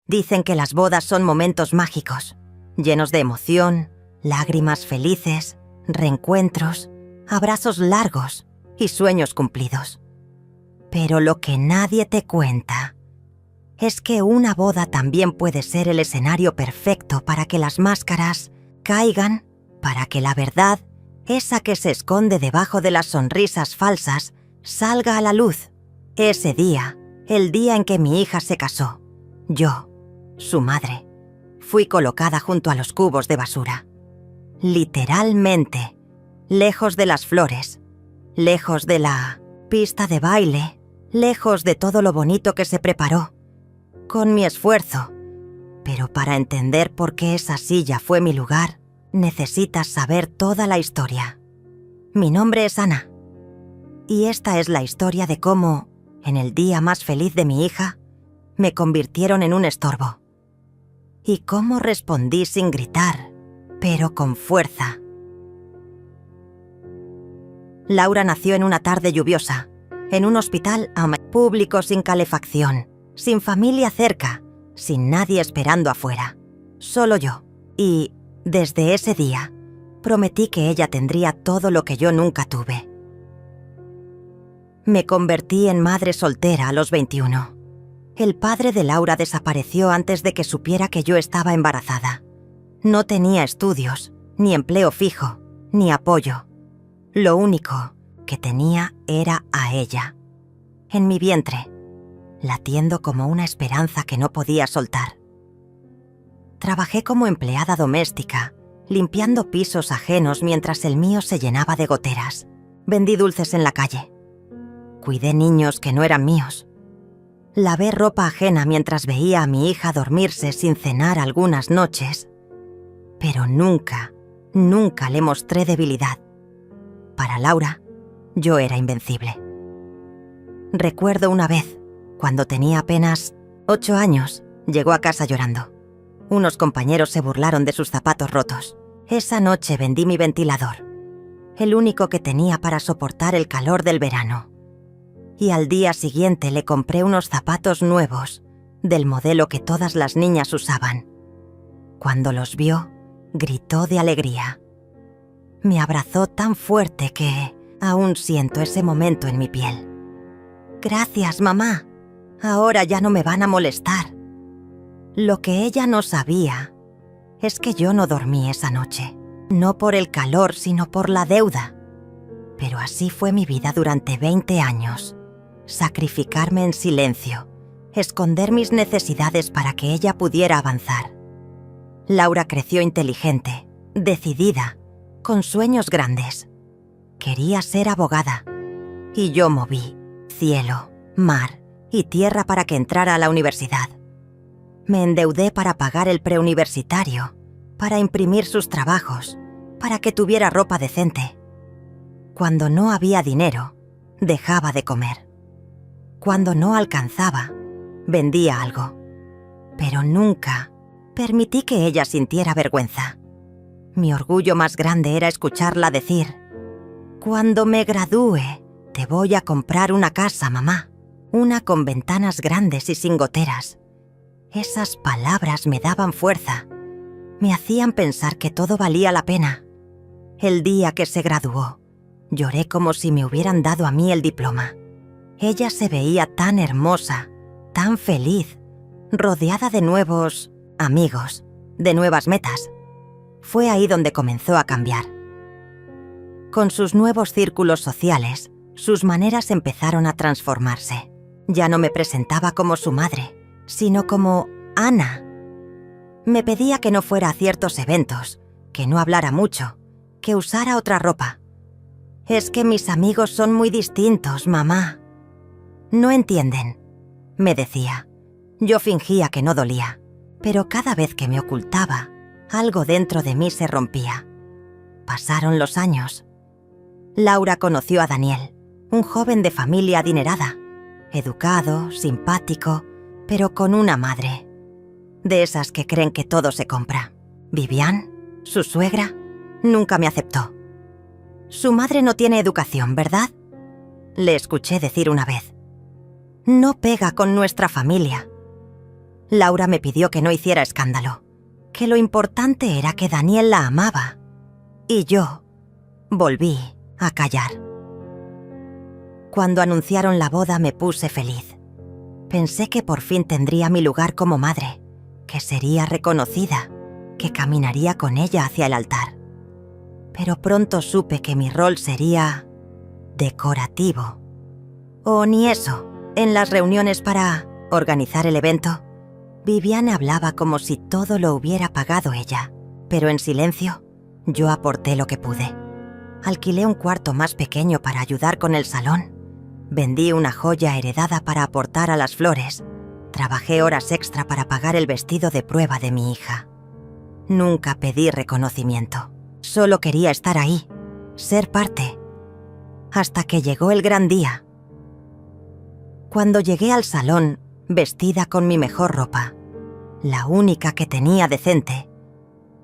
Dicen que las bodas son momentos mágicos, llenos de emoción, lágrimas felices, reencuentros, abrazos largos y sueños cumplidos. Pero lo que nadie te cuenta es que una boda también puede ser el escenario perfecto para que las máscaras caigan, para que la verdad, esa que se esconde debajo de las sonrisas falsas, salga a la luz. Ese día, el día en que mi hija se casó, yo, su madre, fui colocada junto a los cubos de basura. Literalmente, lejos de las flores, lejos de la pista de baile, lejos de todo lo bonito que se preparó, con mi esfuerzo. Pero para entender por qué esa silla fue mi lugar, necesitas saber toda la historia. Mi nombre es Ana, y esta es la historia de cómo, en el día más feliz de mi hija, me convirtieron en un estorbo. Y cómo respondí sin gritar, pero con fuerza. Laura nació en una tarde lluviosa, en un hospital público sin calefacción, sin familia cerca, sin nadie esperando afuera. Solo yo. Y, desde ese día, prometí que ella tendría todo lo que yo nunca tuve. Me convertí en madre soltera a los 21. El padre de Laura desapareció antes de que supiera que yo estaba embarazada. No tenía estudios, ni empleo fijo, ni apoyo. Lo único que tenía era a ella, en mi vientre, latiendo como una esperanza que no podía soltar. Trabajé como empleada doméstica, limpiando pisos ajenos mientras el mío se llenaba de goteras. Vendí dulces en la calle. Cuidé niños que no eran míos. Lavé ropa ajena mientras veía a mi hija dormirse sin cenar algunas noches. Pero nunca, nunca le mostré debilidad. Para Laura, yo era invencible. Recuerdo una vez, cuando tenía apenas 8 años, llegó a casa llorando. Unos compañeros se burlaron de sus zapatos rotos. Esa noche vendí mi ventilador, el único que tenía para soportar el calor del verano. Y al día siguiente le compré unos zapatos nuevos, del modelo que todas las niñas usaban. Cuando los vio, gritó de alegría. Me abrazó tan fuerte que aún siento ese momento en mi piel. Gracias, mamá. Ahora ya no me van a molestar. Lo que ella no sabía es que yo no dormí esa noche. No por el calor, sino por la deuda. Pero así fue mi vida durante 20 años. Sacrificarme en silencio, esconder mis necesidades para que ella pudiera avanzar. Laura creció inteligente, decidida, con sueños grandes. Quería ser abogada. Y yo moví cielo, mar y tierra para que entrara a la universidad. Me endeudé para pagar el preuniversitario, para imprimir sus trabajos, para que tuviera ropa decente. Cuando no había dinero, dejaba de comer. Cuando no alcanzaba, vendía algo. Pero nunca permití que ella sintiera vergüenza. Mi orgullo más grande era escucharla decir: «Cuando me gradúe, te voy a comprar una casa, mamá. Una con ventanas grandes y sin goteras». Esas palabras me daban fuerza. Me hacían pensar que todo valía la pena. El día que se graduó, lloré como si me hubieran dado a mí el diploma. Ella se veía tan hermosa, tan feliz, rodeada de nuevos amigos, de nuevas metas. Fue ahí donde comenzó a cambiar. Con sus nuevos círculos sociales, sus maneras empezaron a transformarse. Ya no me presentaba como su madre, sino como Ana. Me pedía que no fuera a ciertos eventos, que no hablara mucho, que usara otra ropa. «Es que mis amigos son muy distintos, mamá». «No entienden», me decía. Yo fingía que no dolía, pero cada vez que me ocultaba, algo dentro de mí se rompía. Pasaron los años. Laura conoció a Daniel, un joven de familia adinerada, educado, simpático, pero con una madre. De esas que creen que todo se compra. Vivian, su suegra, nunca me aceptó. «Su madre no tiene educación, ¿verdad?», le escuché decir una vez. «No pega con nuestra familia». Laura me pidió que no hiciera escándalo, que lo importante era que Daniel la amaba. Y yo volví a callar. Cuando anunciaron la boda me puse feliz. Pensé que por fin tendría mi lugar como madre, que sería reconocida, que caminaría con ella hacia el altar. Pero pronto supe que mi rol sería decorativo. O ni eso. En las reuniones para organizar el evento, Viviane hablaba como si todo lo hubiera pagado ella, pero en silencio yo aporté lo que pude. Alquilé un cuarto más pequeño para ayudar con el salón. Vendí una joya heredada para aportar a las flores. Trabajé horas extra para pagar el vestido de prueba de mi hija. Nunca pedí reconocimiento. Solo quería estar ahí, ser parte. Hasta que llegó el gran día. Cuando llegué al salón, vestida con mi mejor ropa, la única que tenía decente,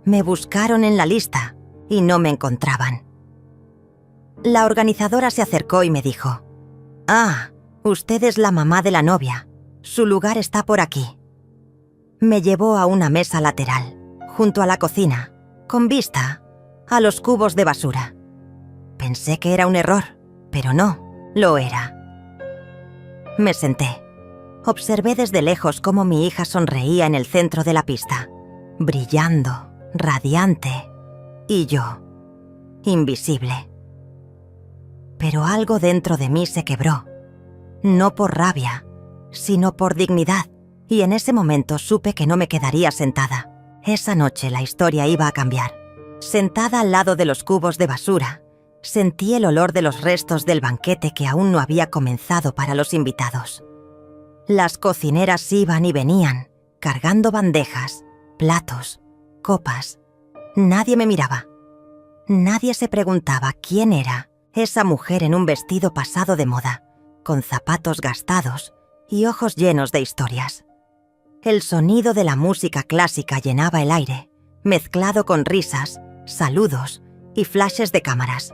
me buscaron en la lista y no me encontraban. La organizadora se acercó y me dijo: «Ah, usted es la mamá de la novia. Su lugar está por aquí». Me llevó a una mesa lateral, junto a la cocina, con vista a los cubos de basura. Pensé que era un error, pero no, lo era. Me senté. Observé desde lejos cómo mi hija sonreía en el centro de la pista, brillando, radiante, y yo, invisible. Pero algo dentro de mí se quebró, no por rabia, sino por dignidad, y en ese momento supe que no me quedaría sentada. Esa noche la historia iba a cambiar. Sentada al lado de los cubos de basura, sentí el olor de los restos del banquete que aún no había comenzado para los invitados. Las cocineras iban y venían, cargando bandejas, platos, copas. Nadie me miraba. Nadie se preguntaba quién era esa mujer en un vestido pasado de moda, con zapatos gastados y ojos llenos de historias. El sonido de la música clásica llenaba el aire, mezclado con risas, saludos y flashes de cámaras.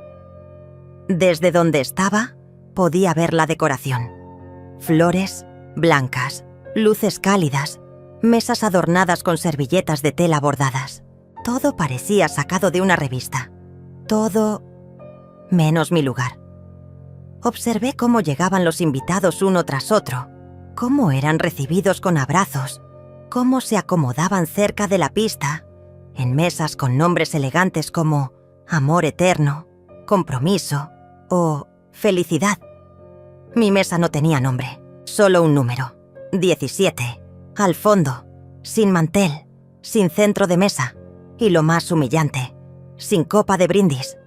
Desde donde estaba, podía ver la decoración. Flores blancas, luces cálidas, mesas adornadas con servilletas de tela bordadas. Todo parecía sacado de una revista. Todo menos mi lugar. Observé cómo llegaban los invitados uno tras otro, cómo eran recibidos con abrazos, cómo se acomodaban cerca de la pista, en mesas con nombres elegantes como Amor Eterno, Compromiso o Felicidad. Mi mesa no tenía nombre, solo un número, 17, al fondo, sin mantel, sin centro de mesa y lo más humillante, sin copa de brindis.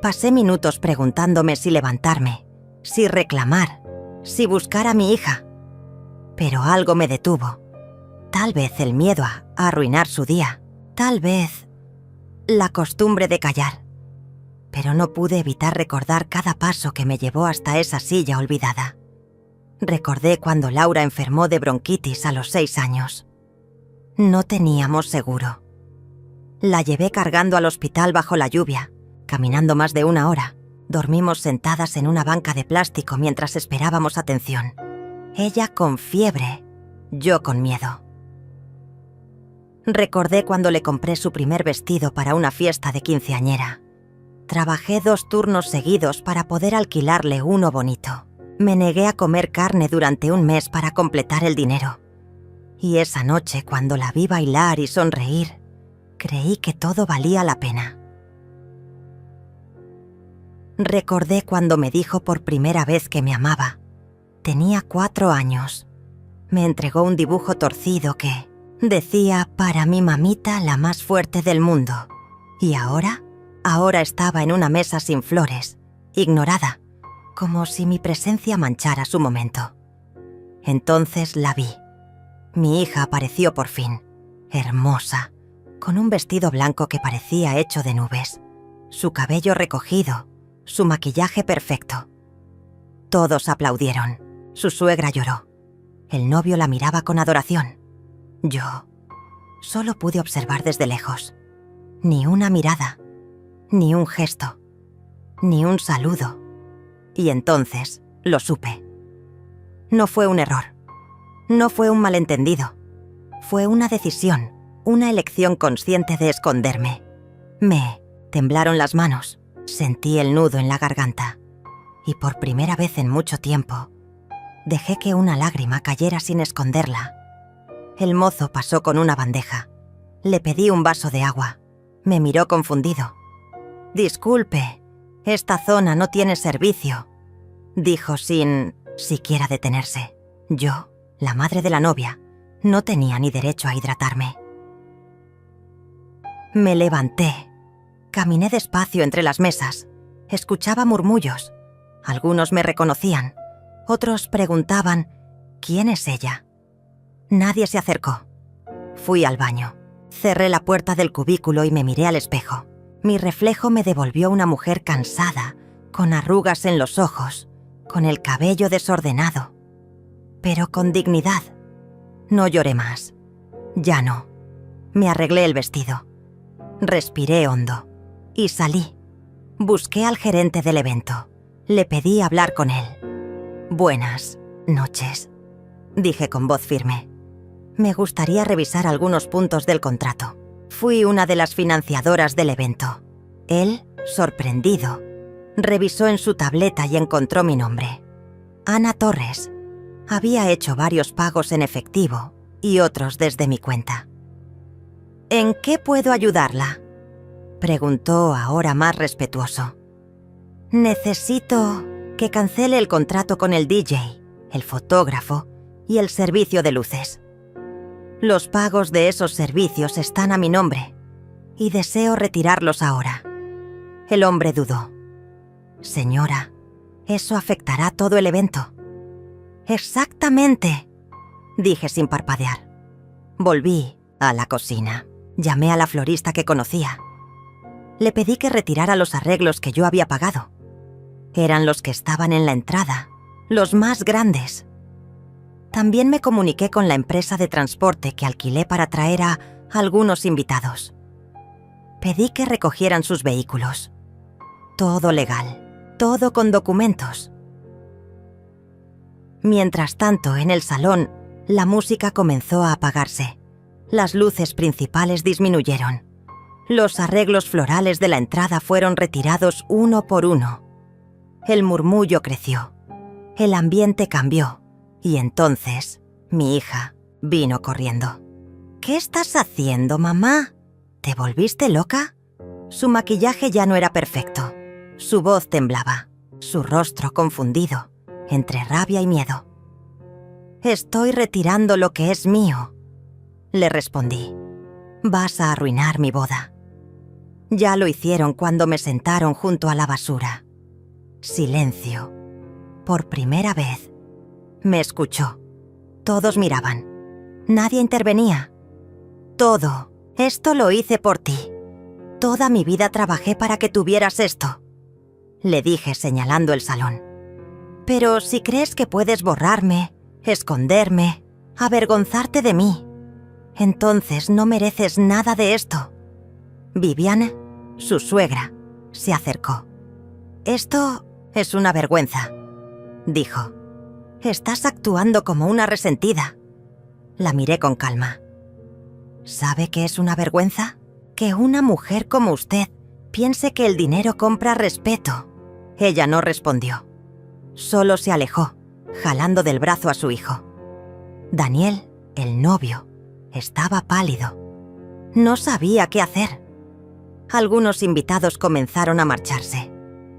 Pasé minutos preguntándome si levantarme, si reclamar, si buscar a mi hija. Pero algo me detuvo. Tal vez el miedo a arruinar su día, tal vez la costumbre de callar. Pero no pude evitar recordar cada paso que me llevó hasta esa silla olvidada. Recordé cuando Laura enfermó de bronquitis a los 6 años. No teníamos seguro. La llevé cargando al hospital bajo la lluvia, caminando más de 1 hora. Dormimos sentadas en una banca de plástico mientras esperábamos atención. Ella con fiebre, yo con miedo. Recordé cuando le compré su primer vestido para una fiesta de quinceañera. Trabajé 2 turnos seguidos para poder alquilarle uno bonito. Me negué a comer carne durante 1 mes para completar el dinero. Y esa noche, cuando la vi bailar y sonreír, creí que todo valía la pena. Recordé cuando me dijo por primera vez que me amaba. Tenía 4 años. Me entregó un dibujo torcido que decía: «Para mi mamita, la más fuerte del mundo». Y ahora estaba en una mesa sin flores, ignorada, como si mi presencia manchara su momento. Entonces la vi. Mi hija apareció por fin, hermosa, con un vestido blanco que parecía hecho de nubes, su cabello recogido, su maquillaje perfecto. Todos aplaudieron. Su suegra lloró. El novio la miraba con adoración. Yo solo pude observar desde lejos. Ni una mirada, ni un gesto, ni un saludo. Y entonces lo supe. No fue un error. No fue un malentendido. Fue una decisión, una elección consciente de esconderme. Me temblaron las manos, sentí el nudo en la garganta y por primera vez en mucho tiempo dejé que una lágrima cayera sin esconderla. El mozo pasó con una bandeja. Le pedí un vaso de agua. Me miró confundido. «Disculpe, esta zona no tiene servicio», dijo sin siquiera detenerse. Yo, la madre de la novia, no tenía ni derecho a hidratarme. Me levanté. Caminé despacio entre las mesas. Escuchaba murmullos. Algunos me reconocían. Otros preguntaban «¿Quién es ella?». Nadie se acercó. Fui al baño. Cerré la puerta del cubículo y me miré al espejo. Mi reflejo me devolvió una mujer cansada, con arrugas en los ojos, con el cabello desordenado, pero con dignidad. No lloré más. Ya no. Me arreglé el vestido. Respiré hondo y salí. Busqué al gerente del evento. Le pedí hablar con él. «Buenas noches», dije con voz firme. Me gustaría revisar algunos puntos del contrato. Fui una de las financiadoras del evento. Él, sorprendido, revisó en su tableta y encontró mi nombre. Ana Torres. Había hecho varios pagos en efectivo y otros desde mi cuenta. «¿En qué puedo ayudarla?», preguntó ahora más respetuoso. «Necesito que cancele el contrato con el DJ, el fotógrafo y el servicio de luces. Los pagos de esos servicios están a mi nombre y deseo retirarlos ahora». El hombre dudó. «Señora, eso afectará todo el evento». «Exactamente», dije sin parpadear. Volví a la cocina. Llamé a la florista que conocía. Le pedí que retirara los arreglos que yo había pagado. Eran los que estaban en la entrada, los más grandes. También me comuniqué con la empresa de transporte que alquilé para traer a algunos invitados. Pedí que recogieran sus vehículos. Todo legal, todo con documentos. Mientras tanto, en el salón, la música comenzó a apagarse. Las luces principales disminuyeron. Los arreglos florales de la entrada fueron retirados uno por uno. El murmullo creció. El ambiente cambió. Y entonces, mi hija vino corriendo. «¿Qué estás haciendo, mamá? ¿Te volviste loca?». Su maquillaje ya no era perfecto. Su voz temblaba, su rostro confundido, entre rabia y miedo. «Estoy retirando lo que es mío», le respondí. «Vas a arruinar mi boda». Ya lo hicieron cuando me sentaron junto a la basura. Silencio. Por primera vez. Me escuchó. Todos miraban. Nadie intervenía. «Todo. Esto lo hice por ti. Toda mi vida trabajé para que tuvieras esto», le dije señalando el salón. «Pero si crees que puedes borrarme, esconderme, avergonzarte de mí, entonces no mereces nada de esto». Viviana, su suegra, se acercó. «Esto es una vergüenza», dijo. «Estás actuando como una resentida». La miré con calma. «¿Sabe qué es una vergüenza? Que una mujer como usted piense que el dinero compra respeto». Ella no respondió. Solo se alejó, jalando del brazo a su hijo. Daniel, el novio, estaba pálido. No sabía qué hacer. Algunos invitados comenzaron a marcharse.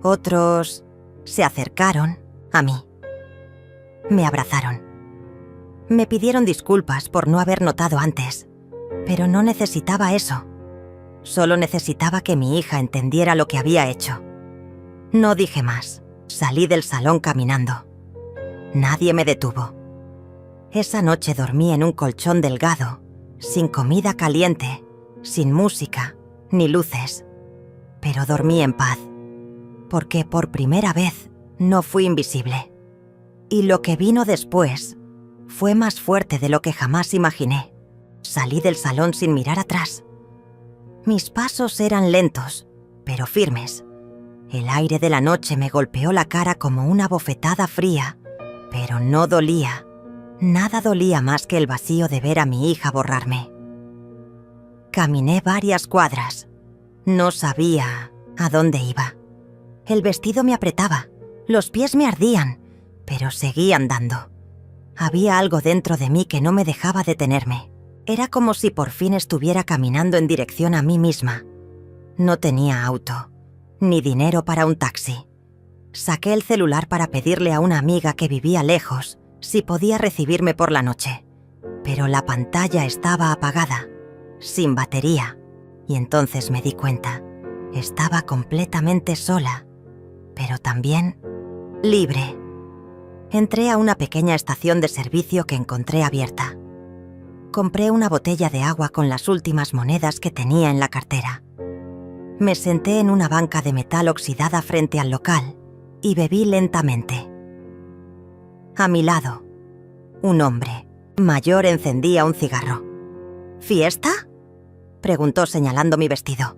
Otros se acercaron a mí. Me abrazaron. Me pidieron disculpas por no haber notado antes, pero no necesitaba eso. Solo necesitaba que mi hija entendiera lo que había hecho. No dije más. Salí del salón caminando. Nadie me detuvo. Esa noche dormí en un colchón delgado, sin comida caliente, sin música, ni luces. Pero dormí en paz, porque por primera vez no fui invisible. Y lo que vino después fue más fuerte de lo que jamás imaginé. Salí del salón sin mirar atrás. Mis pasos eran lentos, pero firmes. El aire de la noche me golpeó la cara como una bofetada fría, pero no dolía. Nada dolía más que el vacío de ver a mi hija borrarme. Caminé varias cuadras. No sabía a dónde iba. El vestido me apretaba, los pies me ardían, pero seguí andando. Había algo dentro de mí que no me dejaba detenerme. Era como si por fin estuviera caminando en dirección a mí misma. No tenía auto, ni dinero para un taxi. Saqué el celular para pedirle a una amiga que vivía lejos si podía recibirme por la noche, pero la pantalla estaba apagada, sin batería, y entonces me di cuenta. Estaba completamente sola, pero también libre. Entré a una pequeña estación de servicio que encontré abierta. Compré una botella de agua con las últimas monedas que tenía en la cartera. Me senté en una banca de metal oxidada frente al local y bebí lentamente. A mi lado, un hombre mayor encendía un cigarro. ¿Fiesta?, preguntó señalando mi vestido.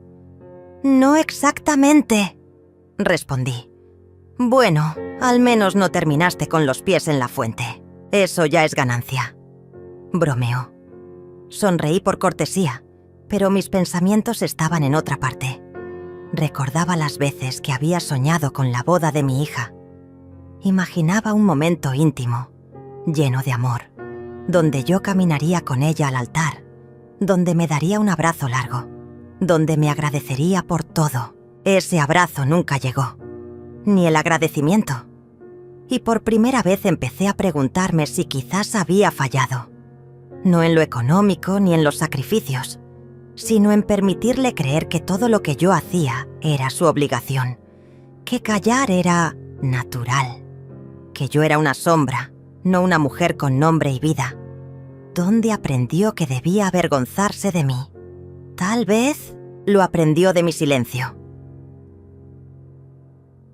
No exactamente, respondí. Bueno, al menos no terminaste con los pies en la fuente. Eso ya es ganancia. Bromeó. Sonreí por cortesía, pero mis pensamientos estaban en otra parte. Recordaba las veces que había soñado con la boda de mi hija. Imaginaba un momento íntimo, lleno de amor, donde yo caminaría con ella al altar, donde me daría un abrazo largo, donde me agradecería por todo. Ese abrazo nunca llegó, ni el agradecimiento. Y por primera vez empecé a preguntarme si quizás había fallado. No en lo económico ni en los sacrificios, sino en permitirle creer que todo lo que yo hacía era su obligación, que callar era natural, que yo era una sombra, no una mujer con nombre y vida. ¿Dónde aprendió que debía avergonzarse de mí? Tal vez lo aprendió de mi silencio.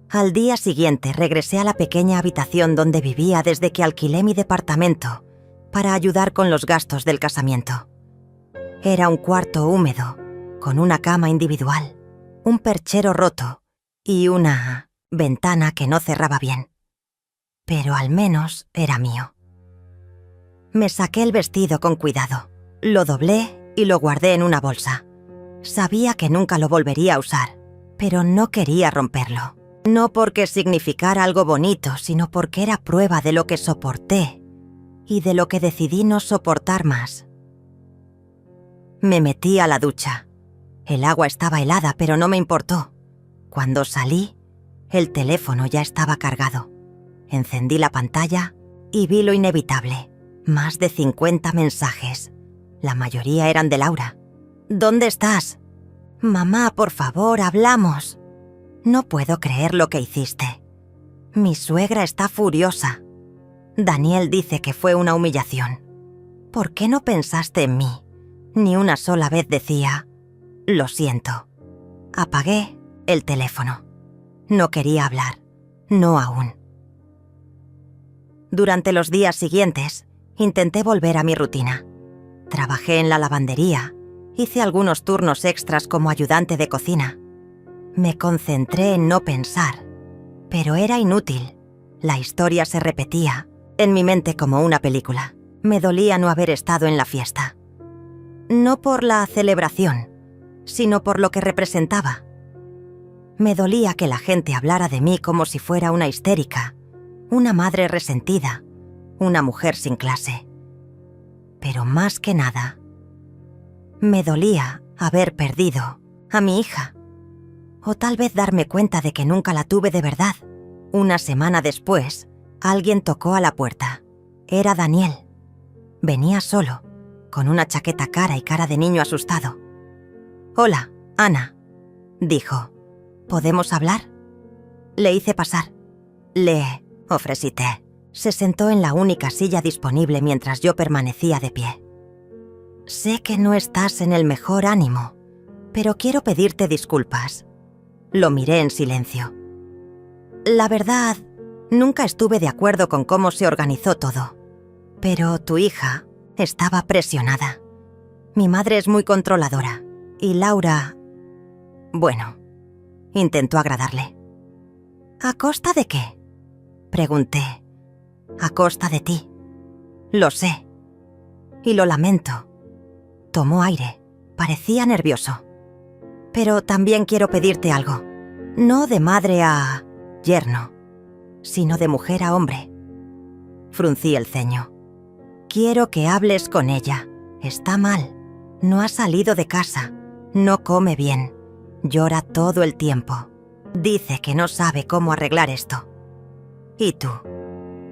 Al día siguiente regresé a la pequeña habitación donde vivía desde que alquilé mi departamento para ayudar con los gastos del casamiento. Era un cuarto húmedo, con una cama individual, un perchero roto y una ventana que no cerraba bien. Pero al menos era mío. Me saqué el vestido con cuidado, lo doblé y lo guardé en una bolsa. Sabía que nunca lo volvería a usar, pero no quería romperlo. No porque significara algo bonito, sino porque era prueba de lo que soporté y de lo que decidí no soportar más. Me metí a la ducha. El agua estaba helada, pero no me importó. Cuando salí, el teléfono ya estaba cargado. Encendí la pantalla y vi lo inevitable. Más de 50 mensajes. La mayoría eran de Laura. ¿Dónde estás? Mamá, por favor, hablamos. No puedo creer lo que hiciste. Mi suegra está furiosa. Daniel dice que fue una humillación. ¿Por qué no pensaste en mí? Ni una sola vez decía, lo siento. Apagué el teléfono. No quería hablar. No aún. Durante los días siguientes, intenté volver a mi rutina. Trabajé en la lavandería, hice algunos turnos extras como ayudante de cocina. Me concentré en no pensar, pero era inútil. La historia se repetía, en mi mente como una película. Me dolía no haber estado en la fiesta. No por la celebración, sino por lo que representaba. Me dolía que la gente hablara de mí como si fuera una histérica, una madre resentida, una mujer sin clase. Pero más que nada, me dolía haber perdido a mi hija. O tal vez darme cuenta de que nunca la tuve de verdad. Una semana después, alguien tocó a la puerta. Era Daniel. Venía solo, con una chaqueta cara y cara de niño asustado. «Hola, Ana», dijo. «¿Podemos hablar?» Le hice pasar. Le ofrecí té. Se sentó en la única silla disponible mientras yo permanecía de pie. «Sé que no estás en el mejor ánimo, pero quiero pedirte disculpas». Lo miré en silencio. La verdad, nunca estuve de acuerdo con cómo se organizó todo. Pero tu hija estaba presionada. Mi madre es muy controladora. Y Laura... Bueno, intentó agradarle. ¿A costa de qué?, pregunté. A costa de ti. Lo sé. Y lo lamento. Tomó aire. Parecía nervioso. Pero también quiero pedirte algo. No de madre a yerno, sino de mujer a hombre. Fruncí el ceño. Quiero que hables con ella. Está mal. No ha salido de casa. No come bien. Llora todo el tiempo. Dice que no sabe cómo arreglar esto. ¿Y tú?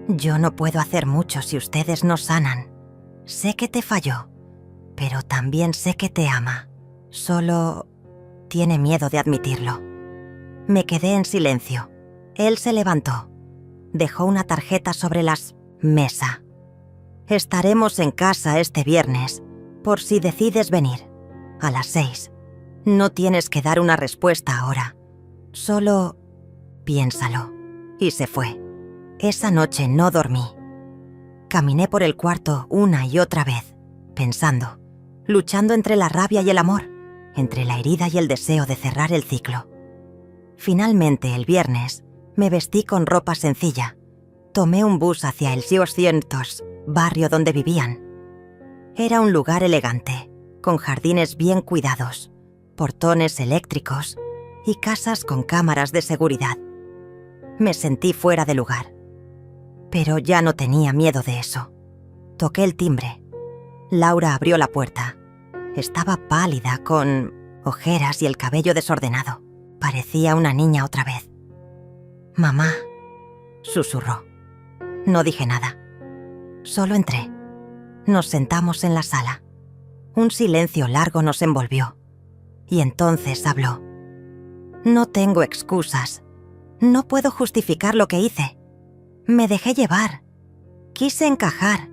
Yo no puedo hacer mucho si ustedes no sanan. Sé que te falló, pero también sé que te ama. Solo tiene miedo de admitirlo. Me quedé en silencio. Él se levantó. Dejó una tarjeta sobre la mesa. Estaremos en casa este viernes, por si decides venir, a las 6. No tienes que dar una respuesta ahora. Solo piénsalo. Y se fue. Esa noche no dormí. Caminé por el cuarto una y otra vez, pensando, luchando entre la rabia y el amor, entre la herida y el deseo de cerrar el ciclo. Finalmente, el viernes, me vestí con ropa sencilla. Tomé un bus hacia el 600, barrio donde vivían. Era un lugar elegante, con jardines bien cuidados, portones eléctricos y casas con cámaras de seguridad. Me sentí fuera de lugar. Pero ya no tenía miedo de eso. Toqué el timbre. Laura abrió la puerta. Estaba pálida, con ojeras y el cabello desordenado. Parecía una niña otra vez. «Mamá», susurró. No dije nada. Solo entré. Nos sentamos en la sala. Un silencio largo nos envolvió. Y entonces habló. «No tengo excusas. No puedo justificar lo que hice. Me dejé llevar. Quise encajar.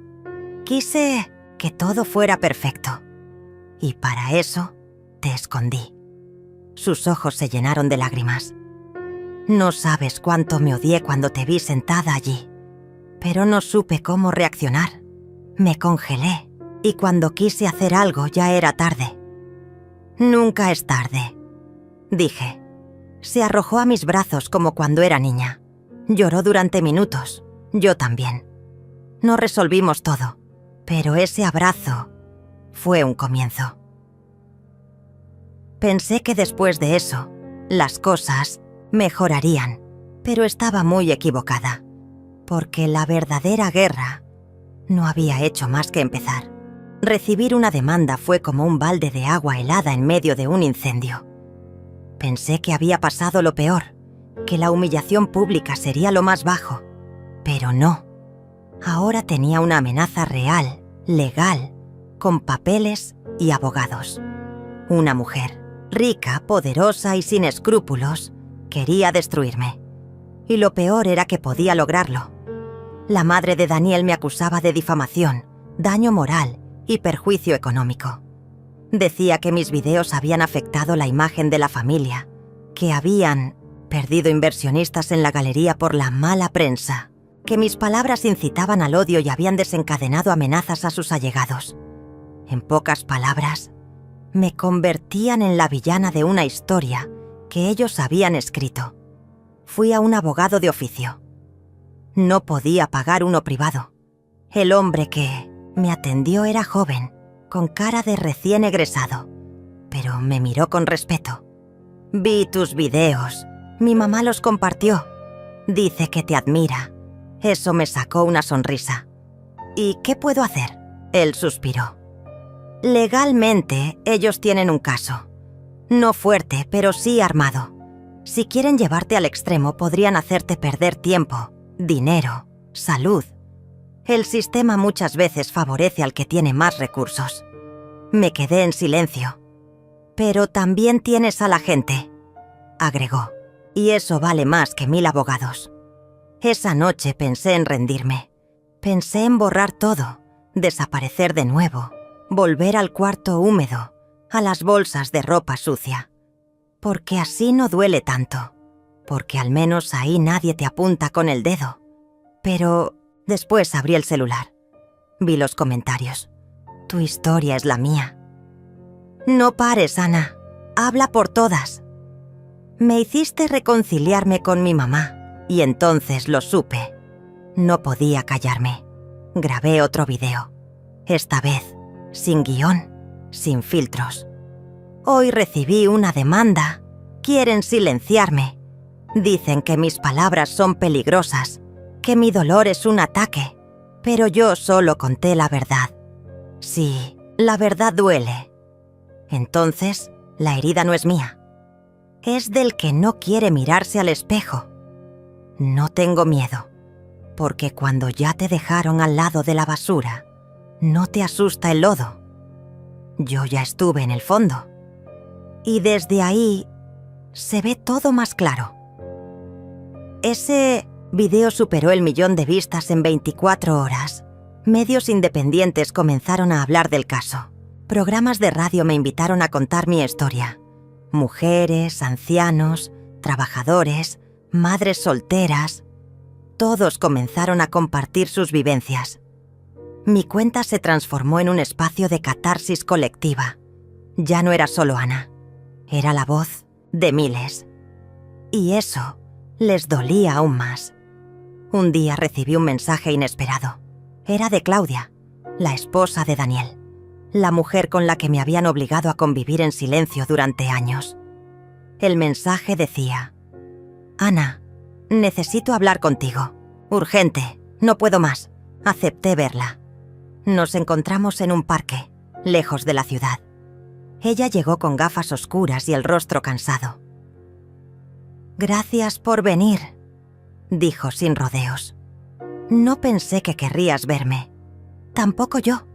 Quise que todo fuera perfecto. Y para eso te escondí». Sus ojos se llenaron de lágrimas. «No sabes cuánto me odié cuando te vi sentada allí. Pero no supe cómo reaccionar. Me congelé. Y cuando quise hacer algo ya era tarde». «Nunca es tarde», dije. Se arrojó a mis brazos como cuando era niña. Lloró durante minutos. Yo también. No resolvimos todo, pero ese abrazo fue un comienzo. Pensé que después de eso, las cosas mejorarían, pero estaba muy equivocada, porque la verdadera guerra no había hecho más que empezar. Recibir una demanda fue como un balde de agua helada en medio de un incendio. Pensé que había pasado lo peor, que la humillación pública sería lo más bajo, pero no. Ahora tenía una amenaza real, legal, con papeles y abogados. Una mujer, rica, poderosa y sin escrúpulos, quería destruirme. Y lo peor era que podía lograrlo. La madre de Daniel me acusaba de difamación, daño moral y perjuicio económico. Decía que mis videos habían afectado la imagen de la familia, que habían perdido inversionistas en la galería por la mala prensa, que mis palabras incitaban al odio y habían desencadenado amenazas a sus allegados. En pocas palabras, me convertían en la villana de una historia que ellos habían escrito. Fui a un abogado de oficio. No podía pagar uno privado. El hombre que me atendió era joven, con cara de recién egresado, pero me miró con respeto. «Vi tus videos. Mi mamá los compartió. Dice que te admira». Eso me sacó una sonrisa. «¿Y qué puedo hacer?», él suspiró. «Legalmente, ellos tienen un caso. No fuerte, pero sí armado. Si quieren llevarte al extremo, podrían hacerte perder tiempo, dinero, salud. El sistema muchas veces favorece al que tiene más recursos». Me quedé en silencio. «Pero también tienes a la gente», agregó, «y eso vale más que 1000 abogados». Esa noche pensé en rendirme. Pensé en borrar todo, desaparecer de nuevo, volver al cuarto húmedo, a las bolsas de ropa sucia. Porque así no duele tanto, porque al menos ahí nadie te apunta con el dedo. Pero después abrí el celular. Vi los comentarios. «Tu historia es la mía». «No pares, Ana. Habla por todas». Me hiciste reconciliarme con mi mamá, y entonces lo supe. No podía callarme. Grabé otro video. Esta vez, sin guión, sin filtros. Hoy recibí una demanda. Quieren silenciarme. Dicen que mis palabras son peligrosas, que mi dolor es un ataque, pero yo solo conté la verdad. Sí, la verdad duele. Entonces, la herida no es mía. Es del que no quiere mirarse al espejo. No tengo miedo, porque cuando ya te dejaron al lado de la basura, no te asusta el lodo. Yo ya estuve en el fondo. Y desde ahí se ve todo más claro. Ese video superó el 1.000.000 de vistas en 24 horas. Medios independientes comenzaron a hablar del caso. Programas de radio me invitaron a contar mi historia. Mujeres, ancianos, trabajadores, madres solteras. Todos comenzaron a compartir sus vivencias. Mi cuenta se transformó en un espacio de catarsis colectiva. Ya no era solo Ana. Era la voz de miles. Y eso les dolía aún más. Un día recibí un mensaje inesperado. Era de Claudia, la esposa de Daniel, la mujer con la que me habían obligado a convivir en silencio durante años. El mensaje decía: Ana, necesito hablar contigo. Urgente, no puedo más. Acepté verla. Nos encontramos en un parque, lejos de la ciudad. Ella llegó con gafas oscuras y el rostro cansado. Gracias por venir, dijo sin rodeos. No pensé que querrías verme. Tampoco yo.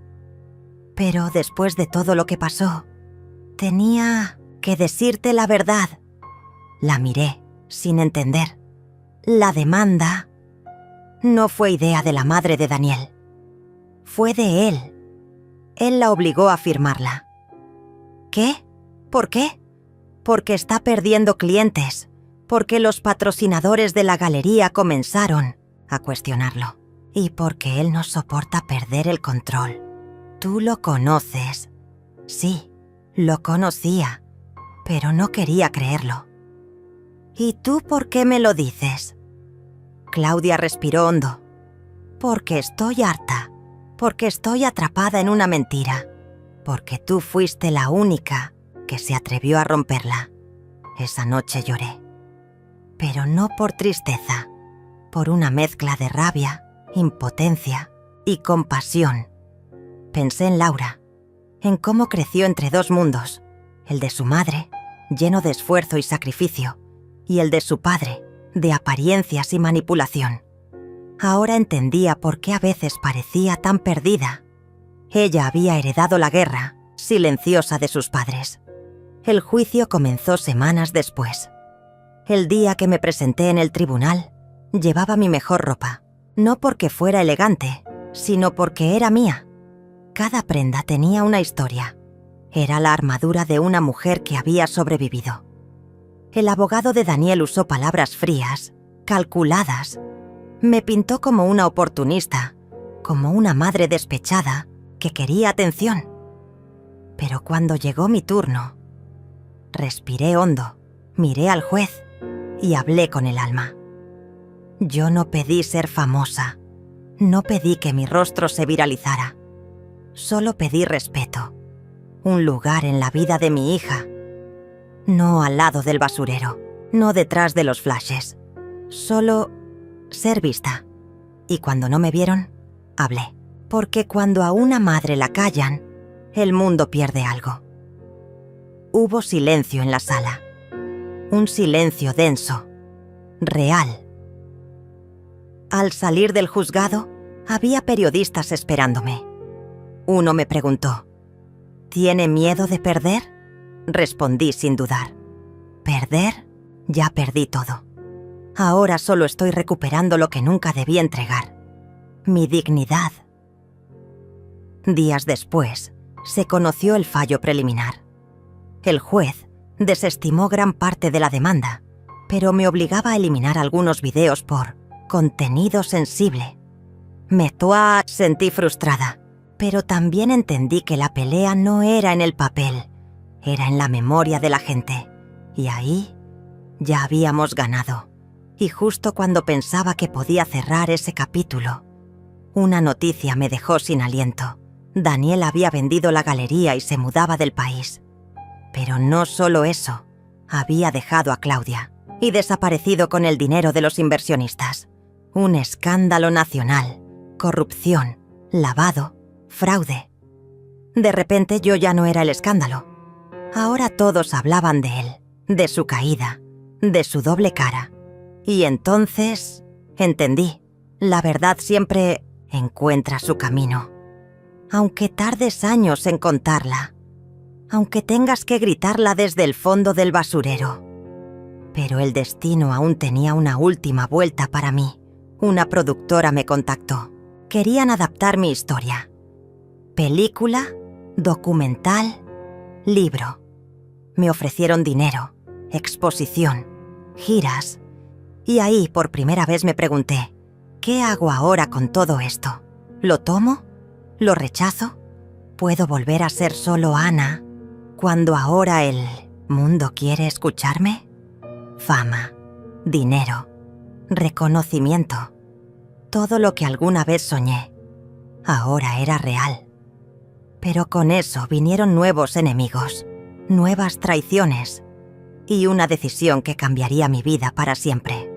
Pero después de todo lo que pasó, tenía que decirte la verdad. La miré, sin entender. La demanda no fue idea de la madre de Daniel. Fue de él. Él la obligó a firmarla. ¿Qué? ¿Por qué? Porque está perdiendo clientes. Porque los patrocinadores de la galería comenzaron a cuestionarlo. Y porque él no soporta perder el control. Tú lo conoces. Sí, lo conocía, pero no quería creerlo. ¿Y tú por qué me lo dices? Claudia respiró hondo. Porque estoy harta. Porque estoy atrapada en una mentira. Porque tú fuiste la única que se atrevió a romperla. Esa noche lloré. Pero no por tristeza, por una mezcla de rabia, impotencia y compasión. Pensé en Laura, en cómo creció entre dos mundos, el de su madre, lleno de esfuerzo y sacrificio, y el de su padre, de apariencias y manipulación. Ahora entendía por qué a veces parecía tan perdida. Ella había heredado la guerra, silenciosa de sus padres. El juicio comenzó semanas después. El día que me presenté en el tribunal, llevaba mi mejor ropa, no porque fuera elegante, sino porque era mía. Cada prenda tenía una historia. Era la armadura de una mujer que había sobrevivido. El abogado de Daniel usó palabras frías, calculadas. Me pintó como una oportunista, como una madre despechada que quería atención. Pero cuando llegó mi turno, respiré hondo, miré al juez y hablé con el alma. Yo no pedí ser famosa, no pedí que mi rostro se viralizara. Solo pedí respeto, un lugar en la vida de mi hija. No al lado del basurero, no detrás de los flashes. Solo ser vista. Y cuando no me vieron, hablé. Porque cuando a una madre la callan, el mundo pierde algo. Hubo silencio en la sala. Un silencio denso, real. Al salir del juzgado, había periodistas esperándome. Uno me preguntó: ¿tiene miedo de perder? Respondí sin dudar. ¿Perder? Ya perdí todo. Ahora solo estoy recuperando lo que nunca debí entregar. Mi dignidad. Días después, se conoció el fallo preliminar. El juez desestimó gran parte de la demanda, pero me obligaba a eliminar algunos videos por contenido sensible. Sentí frustrada, pero también entendí que la pelea no era en el papel, era en la memoria de la gente. Y ahí ya habíamos ganado. Y justo cuando pensaba que podía cerrar ese capítulo, Una noticia me dejó sin aliento. Daniel había vendido la galería y se mudaba del país. Pero no solo eso, había dejado a Claudia y desaparecido con el dinero de los inversionistas. Un escándalo nacional, corrupción, lavado, fraude. De repente yo ya no era el escándalo. Ahora todos hablaban de él, de su caída, de su doble cara. Y entonces entendí, la verdad siempre encuentra su camino. Aunque tardes años en contarla, aunque tengas que gritarla desde el fondo del basurero. Pero el destino aún tenía una última vuelta para mí. Una productora me contactó. Querían adaptar mi historia. Película, documental, libro. Me ofrecieron dinero, exposición, giras. Y ahí por primera vez me pregunté, ¿qué hago ahora con todo esto? ¿Lo tomo? ¿Lo rechazo? ¿Puedo volver a ser solo Ana cuando ahora el mundo quiere escucharme? Fama, dinero, reconocimiento. Todo lo que alguna vez soñé, ahora era real. Pero con eso vinieron nuevos enemigos, nuevas traiciones y una decisión que cambiaría mi vida para siempre.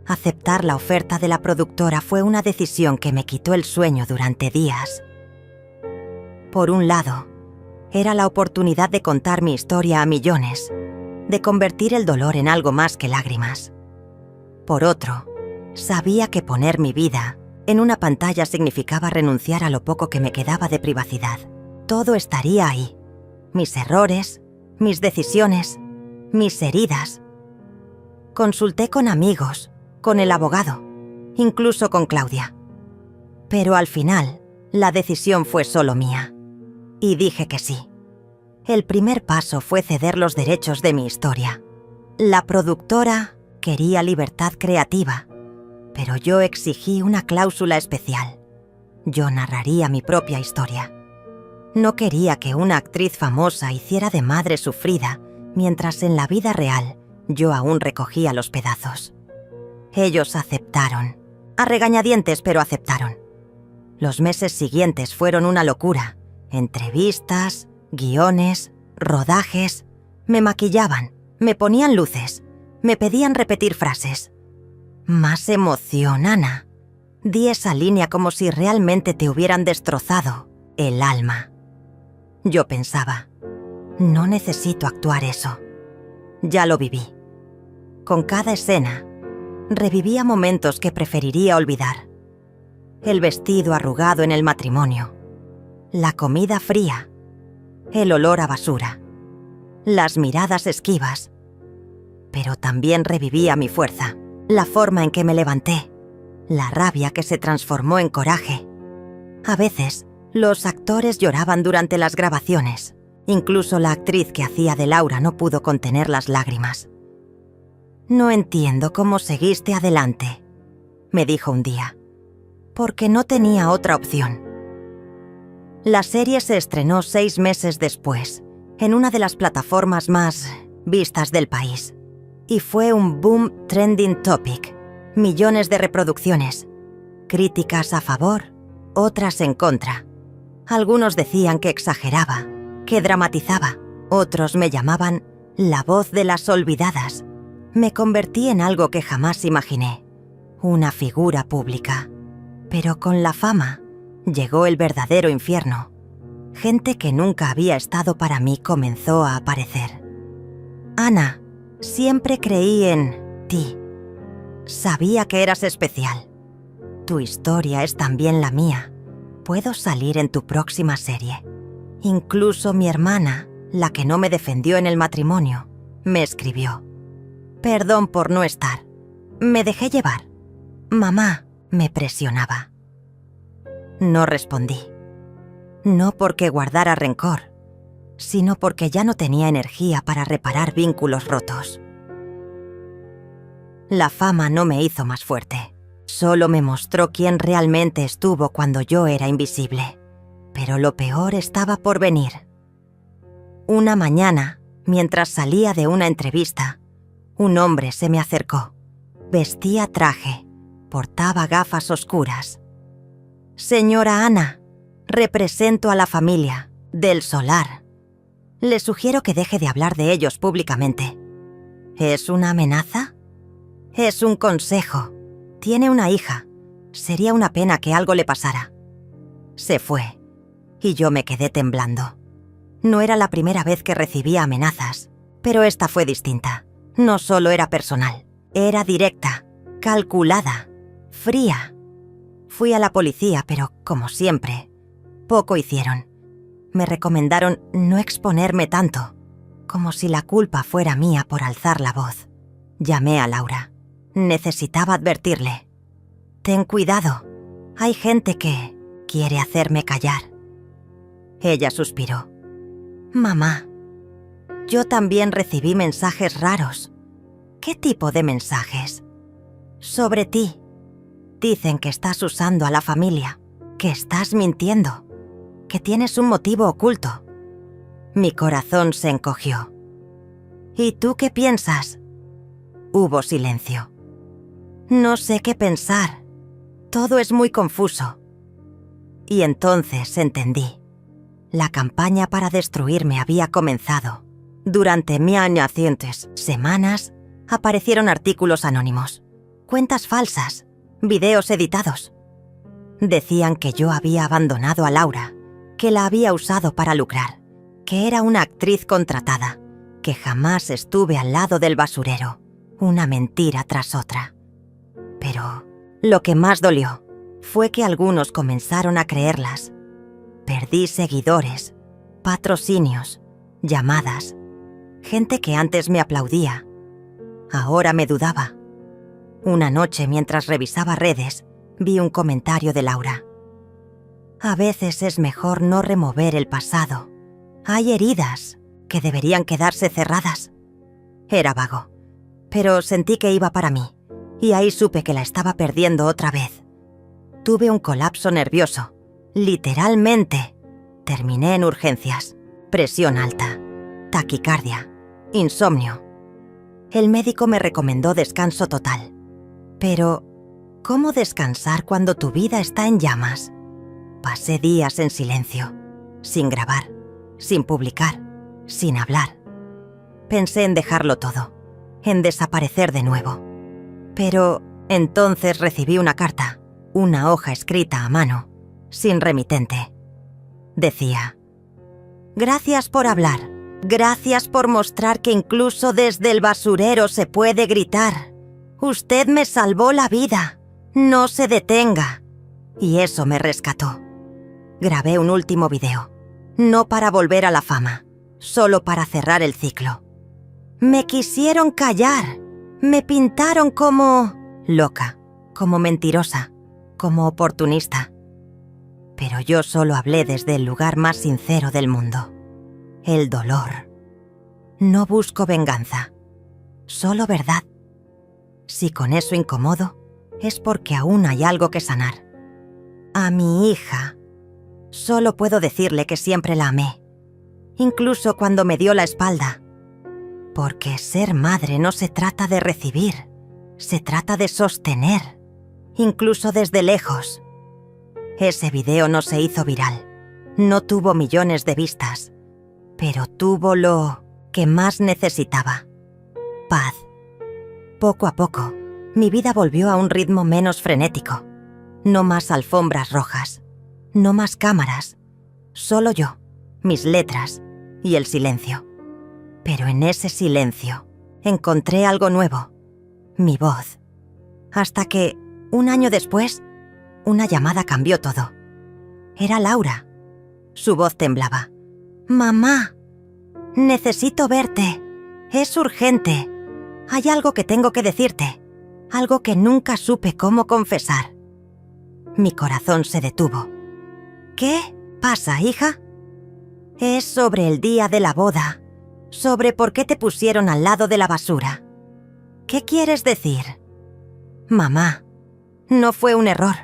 Aceptar la oferta de la productora fue una decisión que me quitó el sueño durante días. Por un lado, era la oportunidad de contar mi historia a millones, de convertir el dolor en algo más que lágrimas. Por otro, sabía que poner mi vida en una pantalla significaba renunciar a lo poco que me quedaba de privacidad. Todo estaría ahí. Mis errores, mis decisiones, mis heridas. Consulté con amigos, con el abogado, incluso con Claudia. Pero al final, la decisión fue solo mía. Y dije que sí. El primer paso fue ceder los derechos de mi historia. La productora quería libertad creativa, pero yo exigí una cláusula especial. Yo narraría mi propia historia. No quería que una actriz famosa hiciera de madre sufrida, mientras en la vida real yo aún recogía los pedazos. Ellos aceptaron. A regañadientes, pero aceptaron. Los meses siguientes fueron una locura. Entrevistas, guiones, rodajes. Me maquillaban, me ponían luces, me pedían repetir frases. Más emoción, Ana. Di esa línea como si realmente te hubieran destrozado el alma. Yo pensaba, no necesito actuar eso. Ya lo viví. Con cada escena, revivía momentos que preferiría olvidar. El vestido arrugado en el matrimonio, la comida fría, el olor a basura, las miradas esquivas. Pero también revivía mi fuerza, la forma en que me levanté, la rabia que se transformó en coraje. A veces, los actores lloraban durante las grabaciones. Incluso la actriz que hacía de Laura no pudo contener las lágrimas. «No entiendo cómo seguiste adelante», me dijo un día, «porque no tenía otra opción». La serie se estrenó 6 meses después, en una de las plataformas más vistas del país. Y fue un boom trending topic, millones de reproducciones, críticas a favor, otras en contra. Algunos decían que exageraba, que dramatizaba, otros me llamaban la voz de las olvidadas. Me convertí en algo que jamás imaginé, una figura pública. Pero con la fama llegó el verdadero infierno. Gente que nunca había estado para mí comenzó a aparecer. Ana, siempre creí en ti. Sabía que eras especial. Tu historia es también la mía. Puedo salir en tu próxima serie. Incluso mi hermana, la que no me defendió en el matrimonio, me escribió. Perdón por no estar. Me dejé llevar. Mamá me presionaba. No respondí. No porque guardara rencor, sino porque ya no tenía energía para reparar vínculos rotos. La fama no me hizo más fuerte. Solo me mostró quién realmente estuvo cuando yo era invisible. Pero lo peor estaba por venir. Una mañana, Mientras salía de una entrevista, un hombre se me acercó. Vestía traje, portaba gafas oscuras. «Señora Ana, represento a la familia del Solar. Le sugiero que deje de hablar de ellos públicamente». ¿Es una amenaza? Es un consejo. Tiene una hija. Sería una pena que algo le pasara. Se fue, y yo me quedé temblando. No era la primera vez que recibía amenazas, pero esta fue distinta. No solo era personal, era directa, calculada, fría. Fui a la policía, pero, como siempre, poco hicieron. Me recomendaron no exponerme tanto, como si la culpa fuera mía por alzar la voz. Llamé a Laura. Necesitaba advertirle. «Ten cuidado. Hay gente que quiere hacerme callar». Ella suspiró. «Mamá, yo también recibí mensajes raros». «¿Qué tipo de mensajes?» «Sobre ti. Dicen que estás usando a la familia, que estás mintiendo, que tienes un motivo oculto». Mi corazón se encogió. «¿Y tú qué piensas?» Hubo silencio. «No sé qué pensar. Todo es muy confuso». Y entonces entendí. La campaña para destruirme había comenzado. Durante nacientes semanas aparecieron artículos anónimos, cuentas falsas, videos editados. Decían que yo había abandonado a Laura, que la había usado para lucrar, que era una actriz contratada, que jamás estuve al lado del basurero. Una mentira tras otra. Pero lo que más dolió fue que algunos comenzaron a creerlas. Perdí seguidores, patrocinios, llamadas. Gente que antes me aplaudía, ahora me dudaba. Una noche, mientras revisaba redes, vi un comentario de Laura. «A veces es mejor no remover el pasado. Hay heridas que deberían quedarse cerradas». Era vago, pero sentí que iba para mí, y ahí supe que la estaba perdiendo otra vez. Tuve un colapso nervioso, literalmente. Terminé en urgencias, presión alta, taquicardia, insomnio. El médico me recomendó descanso total. Pero, ¿cómo descansar cuando tu vida está en llamas? Pasé días en silencio, sin grabar, sin publicar, sin hablar. Pensé en dejarlo todo, en desaparecer de nuevo. Pero entonces recibí una carta, una hoja escrita a mano, sin remitente. Decía: «Gracias por hablar. Gracias por mostrar que incluso desde el basurero se puede gritar. Usted me salvó la vida. No se detenga». Y eso me rescató. Grabé un último video, no para volver a la fama, solo para cerrar el ciclo. Me quisieron callar. Me pintaron como loca, como mentirosa, como oportunista. Pero yo solo hablé desde el lugar más sincero del mundo. El dolor. No busco venganza, solo verdad. Si con eso incomodo, es porque aún hay algo que sanar. A mi hija, solo puedo decirle que siempre la amé, incluso cuando me dio la espalda. Porque ser madre no se trata de recibir, se trata de sostener, incluso desde lejos. Ese video no se hizo viral, no tuvo millones de vistas, pero tuvo lo que más necesitaba: paz. Poco a poco, mi vida volvió a un ritmo menos frenético. No más alfombras rojas, no más cámaras, solo yo, mis letras y el silencio. Pero en ese silencio encontré algo nuevo, mi voz. Hasta que, un año después, una llamada cambió todo. Era Laura. Su voz temblaba. «Mamá, necesito verte. Es urgente. Hay algo que tengo que decirte. Algo que nunca supe cómo confesar». Mi corazón se detuvo. «¿Qué pasa, hija?» «Es sobre el día de la boda. Sobre por qué te pusieron al lado de la basura». «¿Qué quieres decir?» «Mamá, no fue un error.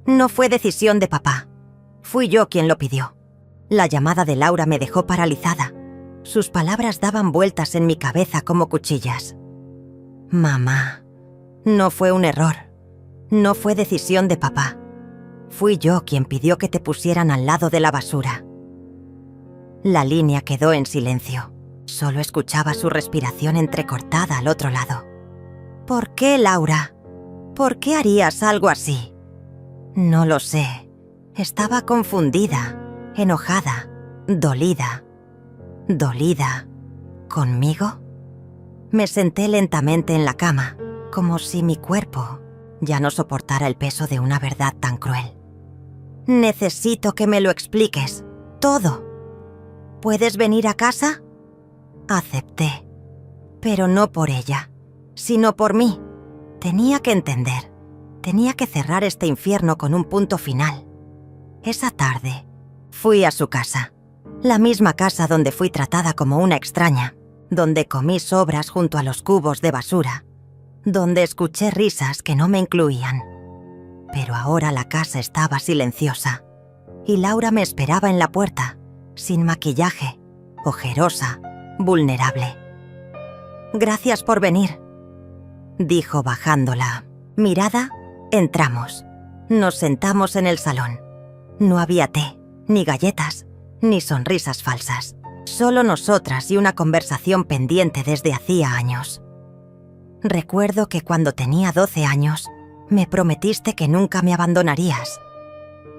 No fue decisión de papá. Fui yo quien lo pidió». La llamada de Laura me dejó paralizada. Sus palabras daban vueltas en mi cabeza como cuchillas. Mamá, no fue un error. No fue decisión de papá. Fui yo quien pidió que te pusieran al lado de la basura. La línea quedó en silencio. Solo escuchaba su respiración entrecortada al otro lado. ¿Por qué, Laura? ¿Por qué harías algo así? No lo sé. Estaba confundida, enojada, dolida. ¿Dolida? ¿Conmigo? Me senté lentamente en la cama, como si mi cuerpo ya no soportara el peso de una verdad tan cruel. Necesito que me lo expliques, todo. ¿Puedes venir a casa? Acepté, pero no por ella, sino por mí. Tenía que entender, tenía que cerrar este infierno con un punto final. Esa tarde, fui a su casa, la misma casa donde fui tratada como una extraña, donde comí sobras junto a los cubos de basura, donde escuché risas que no me incluían. Pero ahora la casa estaba silenciosa, y Laura me esperaba en la puerta, sin maquillaje, ojerosa, vulnerable. «Gracias por venir», dijo bajando la mirada. Entramos. Nos sentamos en el salón. No había té, ni galletas, ni sonrisas falsas. Solo nosotras y una conversación pendiente desde hacía años. Recuerdo que cuando tenía 12 años, me prometiste que nunca me abandonarías.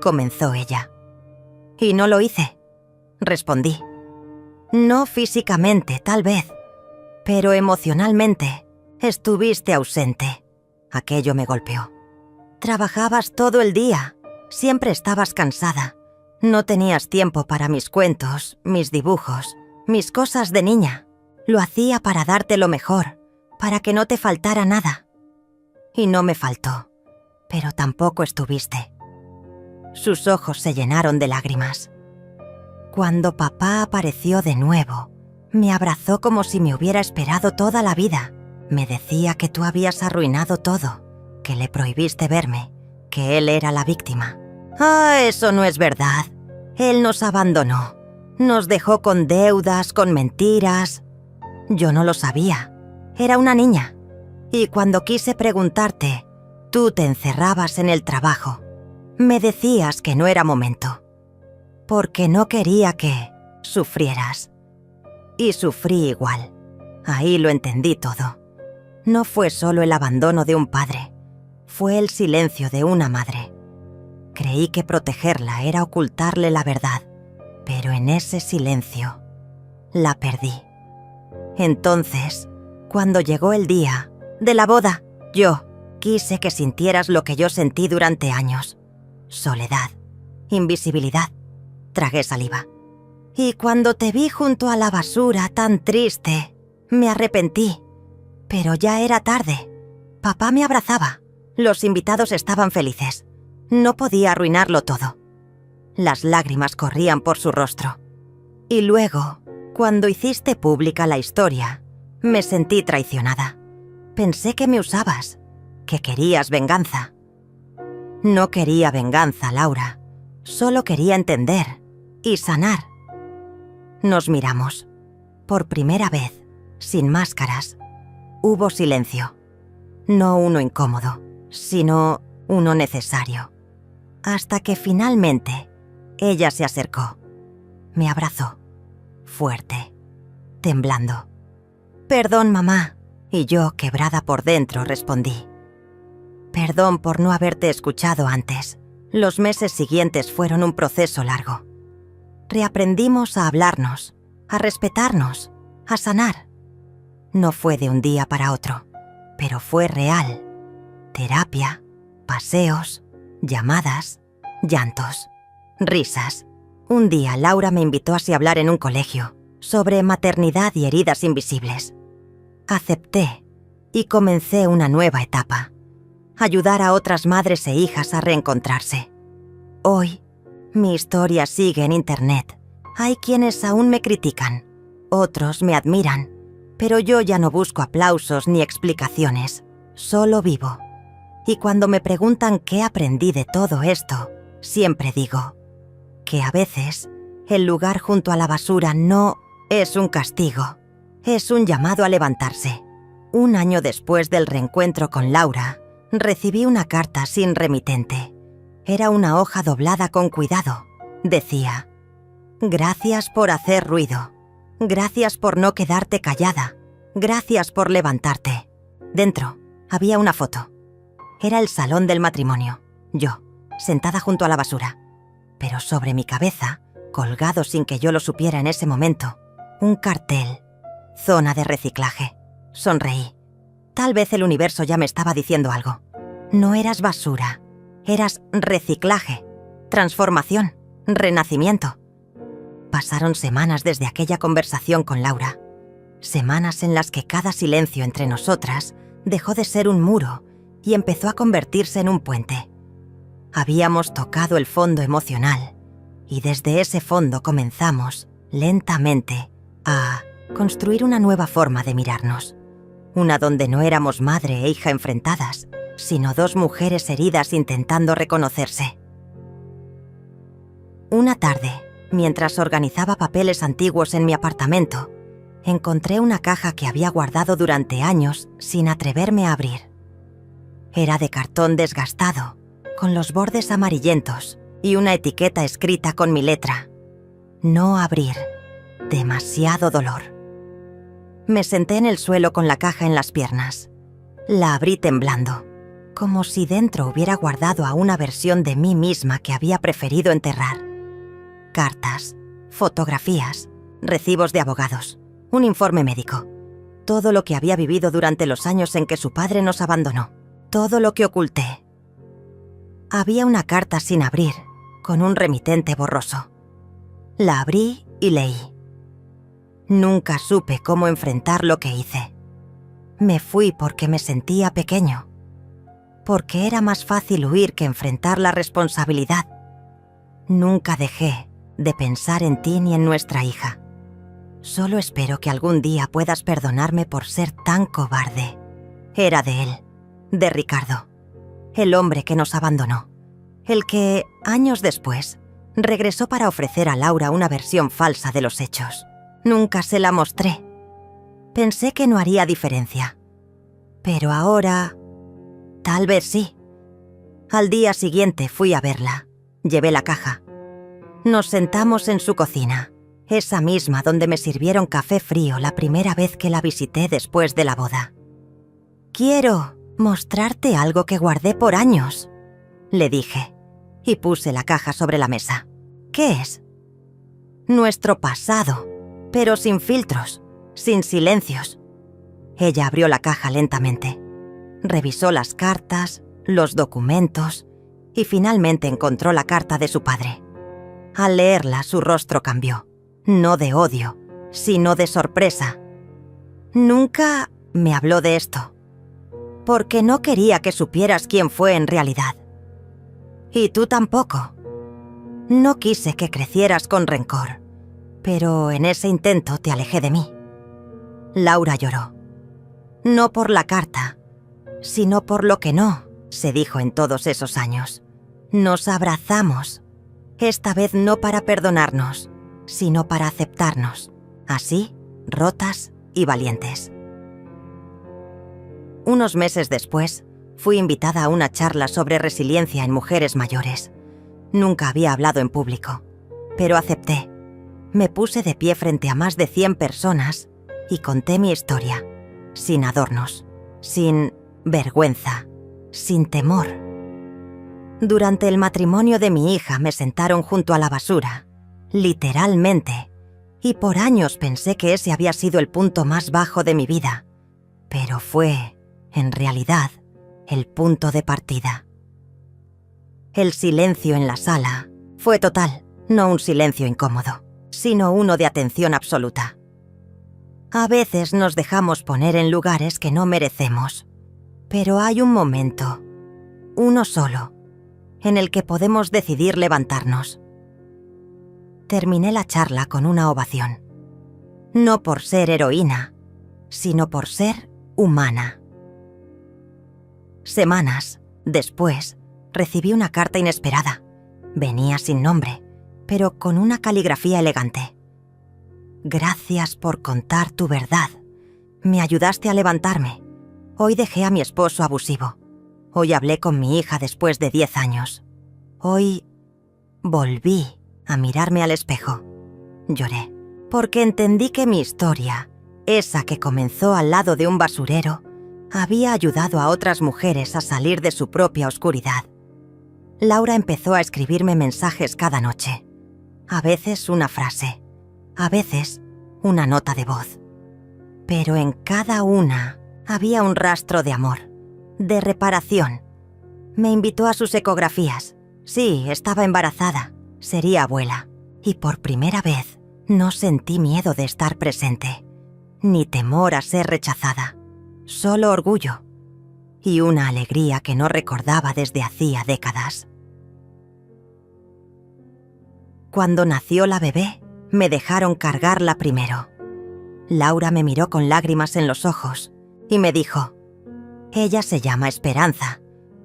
Comenzó ella. Y no lo hice, respondí. No físicamente, tal vez, pero emocionalmente estuviste ausente. Aquello me golpeó. Trabajabas todo el día, siempre estabas cansada. No tenías tiempo para mis cuentos, mis dibujos, mis cosas de niña. Lo hacía para darte lo mejor, para que no te faltara nada. Y no me faltó, pero tampoco estuviste. Sus ojos se llenaron de lágrimas. Cuando papá apareció de nuevo, me abrazó como si me hubiera esperado toda la vida. Me decía que tú habías arruinado todo, que le prohibiste verme, que él era la víctima. «Ah, eso no es verdad. Él nos abandonó. Nos dejó con deudas, con mentiras». Yo no lo sabía. Era una niña. Y cuando quise preguntarte, tú te encerrabas en el trabajo. Me decías que no era momento. Porque no quería que sufrieras. Y sufrí igual. Ahí lo entendí todo. No fue solo el abandono de un padre. Fue el silencio de una madre. Creí que protegerla era ocultarle la verdad, pero en ese silencio la perdí. Entonces, cuando llegó el día de la boda, yo quise que sintieras lo que yo sentí durante años. Soledad, invisibilidad. Tragué saliva. Y cuando te vi junto a la basura tan triste, me arrepentí. Pero ya era tarde. Papá me abrazaba. Los invitados estaban felices. No podía arruinarlo todo. Las lágrimas corrían por su rostro. Y luego, cuando hiciste pública la historia, me sentí traicionada. Pensé que me usabas, que querías venganza. No quería venganza, Laura. Solo quería entender y sanar. Nos miramos. Por primera vez, sin máscaras. Hubo silencio. No uno incómodo, sino uno necesario. Hasta que finalmente ella se acercó. Me abrazó, fuerte, temblando. «Perdón, mamá». Y yo, quebrada por dentro, respondí. «Perdón por no haberte escuchado antes. Los meses siguientes fueron un proceso largo. Reaprendimos a hablarnos, a respetarnos, a sanar. No fue de un día para otro, pero fue real. Terapia, paseos, llamadas, llantos, risas. Un día Laura me invitó a hablar en un colegio sobre maternidad y heridas invisibles. Acepté y comencé una nueva etapa. Ayudar a otras madres e hijas a reencontrarse. Hoy, mi historia sigue en internet. Hay quienes aún me critican, otros me admiran, pero yo ya no busco aplausos ni explicaciones, solo vivo. Y cuando me preguntan qué aprendí de todo esto, siempre digo que a veces el lugar junto a la basura no Es un castigo. Es un llamado a levantarse. Un año después del reencuentro con Laura, recibí una carta sin remitente. Era una hoja doblada con cuidado. Decía: «Gracias por hacer ruido. Gracias por no quedarte callada. Gracias por levantarte». Dentro había una foto. Era el salón del matrimonio. Yo, sentada junto a la basura. Pero sobre mi cabeza, colgado sin que yo lo supiera en ese momento, un cartel: «Zona de reciclaje». Sonreí. Tal vez el universo ya me estaba diciendo algo. No eras basura, eras reciclaje, transformación, renacimiento. Pasaron semanas desde aquella conversación con Laura. Semanas en las que cada silencio entre nosotras dejó de ser un muro y empezó a convertirse en un puente. Habíamos tocado el fondo emocional y desde ese fondo comenzamos, lentamente, a construir una nueva forma de mirarnos. Una donde no éramos madre e hija enfrentadas, sino dos mujeres heridas intentando reconocerse. Una tarde, mientras organizaba papeles antiguos en mi apartamento, encontré una caja que había guardado durante años sin atreverme a abrir. Era de cartón desgastado, con los bordes amarillentos y una etiqueta escrita con mi letra: «No abrir. Demasiado dolor». Me senté en el suelo con la caja en las piernas. La abrí temblando, como si dentro hubiera guardado a una versión de mí misma que había preferido enterrar. Cartas, fotografías, recibos de abogados, un informe médico. Todo lo que había vivido durante los años en que su padre nos abandonó. Todo lo que oculté. Había una carta sin abrir, con un remitente borroso. La abrí y leí. Nunca supe cómo enfrentar lo que hice. Me fui porque me sentía pequeño. Porque era más fácil huir que enfrentar la responsabilidad. Nunca dejé de pensar en ti ni en nuestra hija. Solo espero que algún día puedas perdonarme por ser tan cobarde. Era de él, de Ricardo, el hombre que nos abandonó. El que, años después, regresó para ofrecer a Laura una versión falsa de los hechos. Nunca se la mostré. Pensé que no haría diferencia. Pero ahora, tal vez sí. Al día siguiente fui a verla. Llevé la caja. Nos sentamos en su cocina, esa misma donde me sirvieron café frío la primera vez que la visité después de la boda. «Quiero mostrarte algo que guardé por años», le dije, y puse la caja sobre la mesa. «¿Qué es?» «Nuestro pasado, pero sin filtros, sin silencios». Ella abrió la caja lentamente. Revisó las cartas, los documentos y finalmente encontró la carta de su padre. Al leerla, su rostro cambió. No de odio, sino de sorpresa. Nunca me habló de esto, porque no quería que supieras quién fue en realidad. Y tú tampoco. No quise que crecieras con rencor, pero en ese intento te alejé de mí. Laura lloró. No por la carta, sino por lo que no se dijo en todos esos años. Nos abrazamos, esta vez no para perdonarnos, sino para aceptarnos, así, rotas y valientes. Unos meses después, fui invitada a una charla sobre resiliencia en mujeres mayores. Nunca había hablado en público, pero acepté. Me puse de pie frente a más de 100 personas y conté mi historia, sin adornos, sin vergüenza, sin temor. Durante el matrimonio de mi hija me sentaron junto a la basura, literalmente, y por años pensé que ese había sido el punto más bajo de mi vida, pero fue, en realidad, el punto de partida. El silencio en la sala fue total, no un silencio incómodo, sino uno de atención absoluta. A veces nos dejamos poner en lugares que no merecemos, pero hay un momento, uno solo, en el que podemos decidir levantarnos. Terminé la charla con una ovación. No por ser heroína, sino por ser humana. Semanas después, recibí una carta inesperada. Venía sin nombre, pero con una caligrafía elegante. Gracias por contar tu verdad. Me ayudaste a levantarme. Hoy dejé a mi esposo abusivo. Hoy hablé con mi hija después de 10 años. Hoy volví a mirarme al espejo. Lloré, porque entendí que mi historia, esa que comenzó al lado de un basurero, había ayudado a otras mujeres a salir de su propia oscuridad. Laura empezó a escribirme mensajes cada noche. A veces una frase, a veces una nota de voz. Pero en cada una había un rastro de amor, de reparación. Me invitó a sus ecografías. Sí, estaba embarazada, sería abuela. Y por primera vez no sentí miedo de estar presente, ni temor a ser rechazada. Solo orgullo y una alegría que no recordaba desde hacía décadas. Cuando nació la bebé, me dejaron cargarla primero. Laura me miró con lágrimas en los ojos y me dijo: «Ella se llama Esperanza,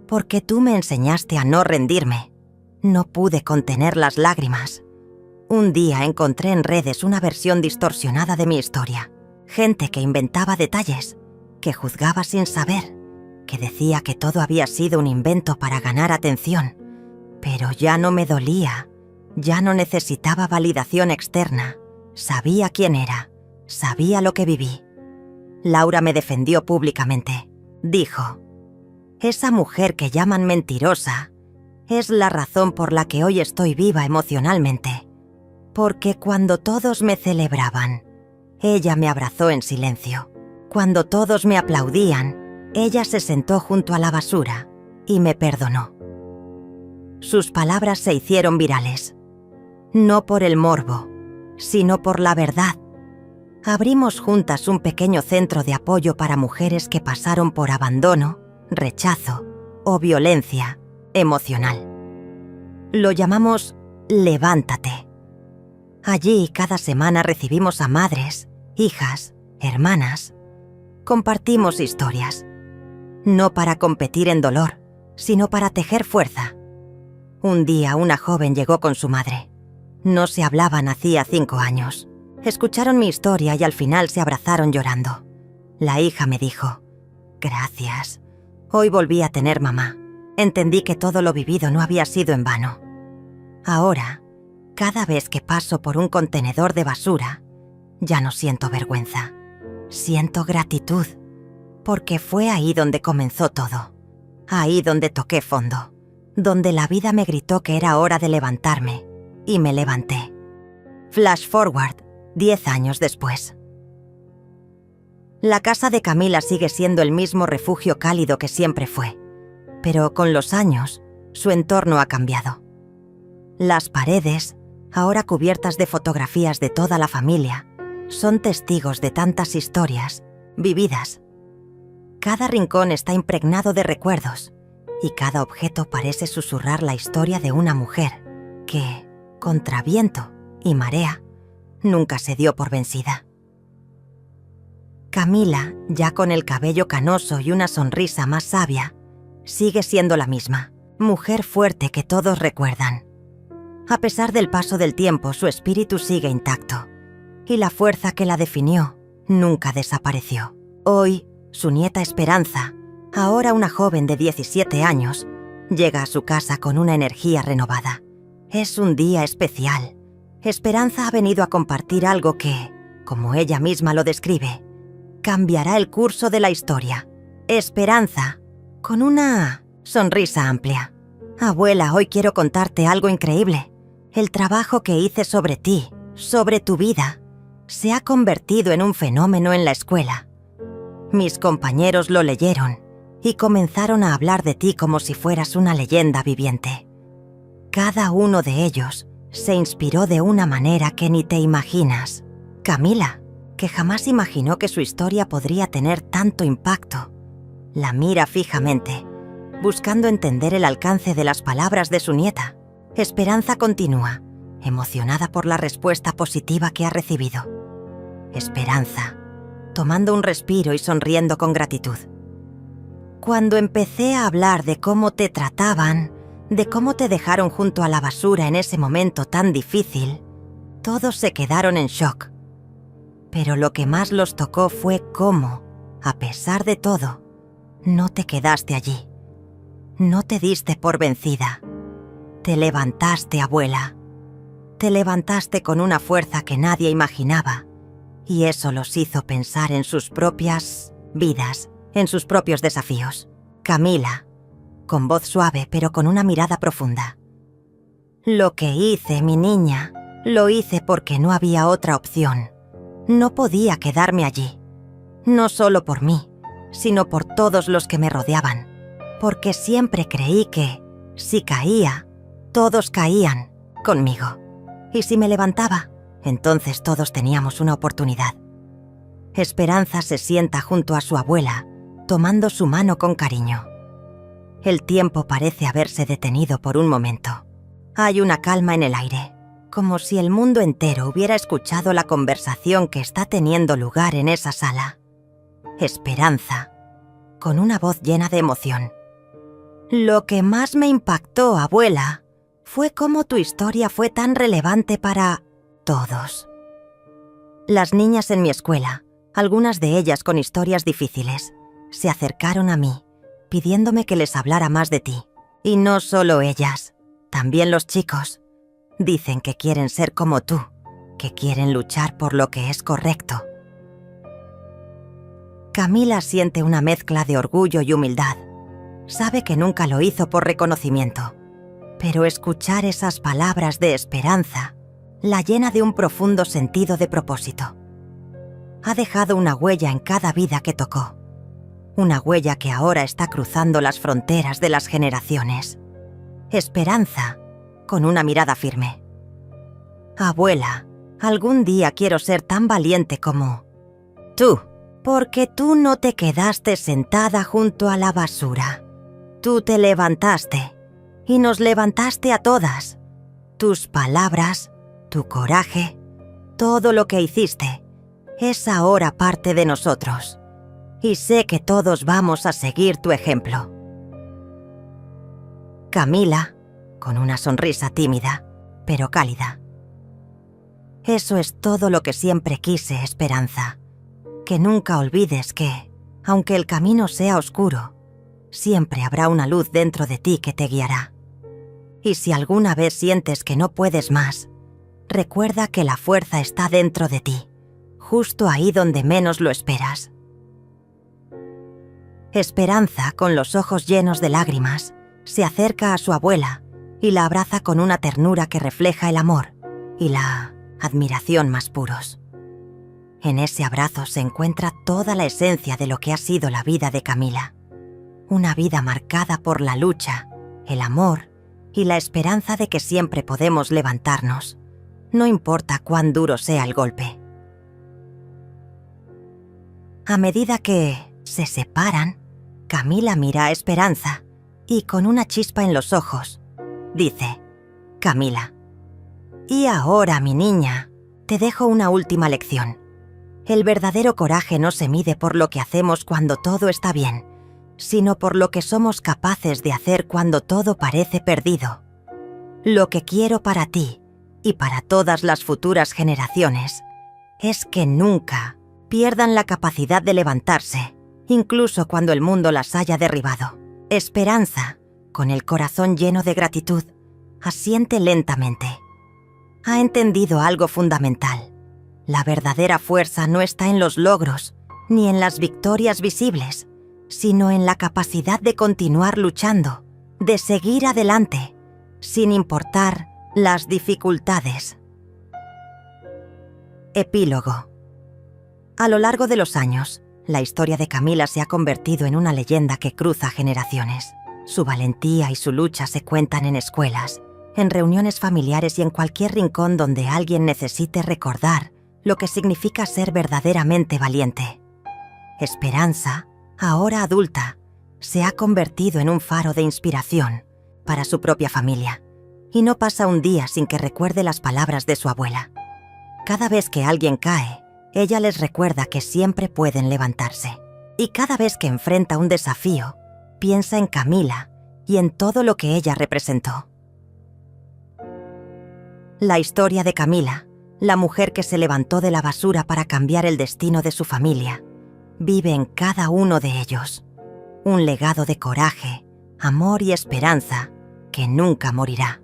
porque tú me enseñaste a no rendirme». No pude contener las lágrimas. Un día encontré en redes una versión distorsionada de mi historia. Gente que inventaba detalles, que juzgaba sin saber, que decía que todo había sido un invento para ganar atención. Pero ya no me dolía, ya no necesitaba validación externa. Sabía quién era, sabía lo que viví. Laura me defendió públicamente. Dijo: «Esa mujer que llaman mentirosa es la razón por la que hoy estoy viva emocionalmente. Porque cuando todos me celebraban, ella me abrazó en silencio. Cuando todos me aplaudían, ella se sentó junto a la basura y me perdonó». Sus palabras se hicieron virales. No por el morbo, sino por la verdad. Abrimos juntas un pequeño centro de apoyo para mujeres que pasaron por abandono, rechazo o violencia emocional. Lo llamamos Levántate. Allí cada semana recibimos a madres, hijas, hermanas. Compartimos historias. No para competir en dolor, sino para tejer fuerza. Un día una joven llegó con su madre. No se hablaban hacía 5 años. Escucharon mi historia y al final se abrazaron llorando. La hija me dijo: «Gracias. Hoy volví a tener mamá. Entendí que todo lo vivido no había sido en vano». Ahora, cada vez que paso por un contenedor de basura, ya no siento vergüenza. Siento gratitud, porque fue ahí donde comenzó todo. Ahí donde toqué fondo, donde la vida me gritó que era hora de levantarme, y me levanté. Flash forward, 10 años después. La casa de Camila sigue siendo el mismo refugio cálido que siempre fue, pero con los años, su entorno ha cambiado. Las paredes, ahora cubiertas de fotografías de toda la familia, son testigos de tantas historias vividas. Cada rincón está impregnado de recuerdos y cada objeto parece susurrar la historia de una mujer que, contra viento y marea, nunca se dio por vencida. Camila, ya con el cabello canoso y una sonrisa más sabia, sigue siendo la misma, mujer fuerte que todos recuerdan. A pesar del paso del tiempo, su espíritu sigue intacto, y la fuerza que la definió nunca desapareció. Hoy, su nieta Esperanza, ahora una joven de 17 años, llega a su casa con una energía renovada. Es un día especial. Esperanza ha venido a compartir algo que, como ella misma lo describe, cambiará el curso de la historia. Esperanza, con una sonrisa amplia. «Abuela, hoy quiero contarte algo increíble. El trabajo que hice sobre ti, sobre tu vida, se ha convertido en un fenómeno en la escuela. Mis compañeros lo leyeron y comenzaron a hablar de ti como si fueras una leyenda viviente. Cada uno de ellos se inspiró de una manera que ni te imaginas». Camila, que jamás imaginó que su historia podría tener tanto impacto, la mira fijamente, buscando entender el alcance de las palabras de su nieta. Esperanza continúa, emocionada por la respuesta positiva que ha recibido. Esperanza, tomando un respiro y sonriendo con gratitud. «Cuando empecé a hablar de cómo te trataban, de cómo te dejaron junto a la basura en ese momento tan difícil, todos se quedaron en shock. Pero lo que más los tocó fue cómo, a pesar de todo, no te quedaste allí. No te diste por vencida. Te levantaste, abuela. Te levantaste con una fuerza que nadie imaginaba, y eso los hizo pensar en sus propias vidas, en sus propios desafíos. Camila, con voz suave pero con una mirada profunda. Lo que hice, mi niña, lo hice porque no había otra opción. No podía quedarme allí. No solo por mí, sino por todos los que me rodeaban. Porque siempre creí que, si caía, todos caían conmigo. Y si me levantaba, entonces todos teníamos una oportunidad. Esperanza se sienta junto a su abuela, tomando su mano con cariño. El tiempo parece haberse detenido por un momento. Hay una calma en el aire, como si el mundo entero hubiera escuchado la conversación que está teniendo lugar en esa sala. Esperanza, con una voz llena de emoción. Lo que más me impactó, abuela, fue cómo tu historia fue tan relevante para todos. Las niñas en mi escuela, algunas de ellas con historias difíciles, se acercaron a mí, pidiéndome que les hablara más de ti. Y no solo ellas, también los chicos. Dicen que quieren ser como tú, que quieren luchar por lo que es correcto. Camila siente una mezcla de orgullo y humildad. Sabe que nunca lo hizo por reconocimiento, pero escuchar esas palabras de esperanza la llena de un profundo sentido de propósito. Ha dejado una huella en cada vida que tocó, una huella que ahora está cruzando las fronteras de las generaciones. Esperanza, con una mirada firme. Abuela, algún día quiero ser tan valiente como tú, porque tú no te quedaste sentada junto a la basura. Tú te levantaste, y nos levantaste a todas. Tus palabras, tu coraje, todo lo que hiciste, es ahora parte de nosotros. Y sé que todos vamos a seguir tu ejemplo. Camila, con una sonrisa tímida, pero cálida. Eso es todo lo que siempre quise, Esperanza. Que nunca olvides que, aunque el camino sea oscuro, siempre habrá una luz dentro de ti que te guiará. Y si alguna vez sientes que no puedes más, recuerda que la fuerza está dentro de ti, justo ahí donde menos lo esperas. Esperanza, con los ojos llenos de lágrimas, se acerca a su abuela y la abraza con una ternura que refleja el amor y la admiración más puros. En ese abrazo se encuentra toda la esencia de lo que ha sido la vida de Camila. Una vida marcada por la lucha, el amor y la esperanza de que siempre podemos levantarnos, no importa cuán duro sea el golpe. A medida que se separan, Camila mira a Esperanza y con una chispa en los ojos, dice: Camila, y ahora, mi niña, te dejo una última lección. El verdadero coraje no se mide por lo que hacemos cuando todo está bien, sino por lo que somos capaces de hacer cuando todo parece perdido. Lo que quiero para ti y para todas las futuras generaciones es que nunca pierdan la capacidad de levantarse, incluso cuando el mundo las haya derribado. Esperanza, con el corazón lleno de gratitud, asiente lentamente. Ha entendido algo fundamental. La verdadera fuerza no está en los logros ni en las victorias visibles, sino en la capacidad de continuar luchando, de seguir adelante, sin importar las dificultades. Epílogo. A lo largo de los años, la historia de Camila se ha convertido en una leyenda que cruza generaciones. Su valentía y su lucha se cuentan en escuelas, en reuniones familiares y en cualquier rincón donde alguien necesite recordar lo que significa ser verdaderamente valiente. Esperanza, ahora adulta, se ha convertido en un faro de inspiración para su propia familia, y no pasa un día sin que recuerde las palabras de su abuela. Cada vez que alguien cae, ella les recuerda que siempre pueden levantarse. Y cada vez que enfrenta un desafío, piensa en Camila y en todo lo que ella representó. La historia de Camila La mujer que se levantó de la basura para cambiar el destino de su familia vive en cada uno de ellos. Un legado de coraje, amor y esperanza que nunca morirá.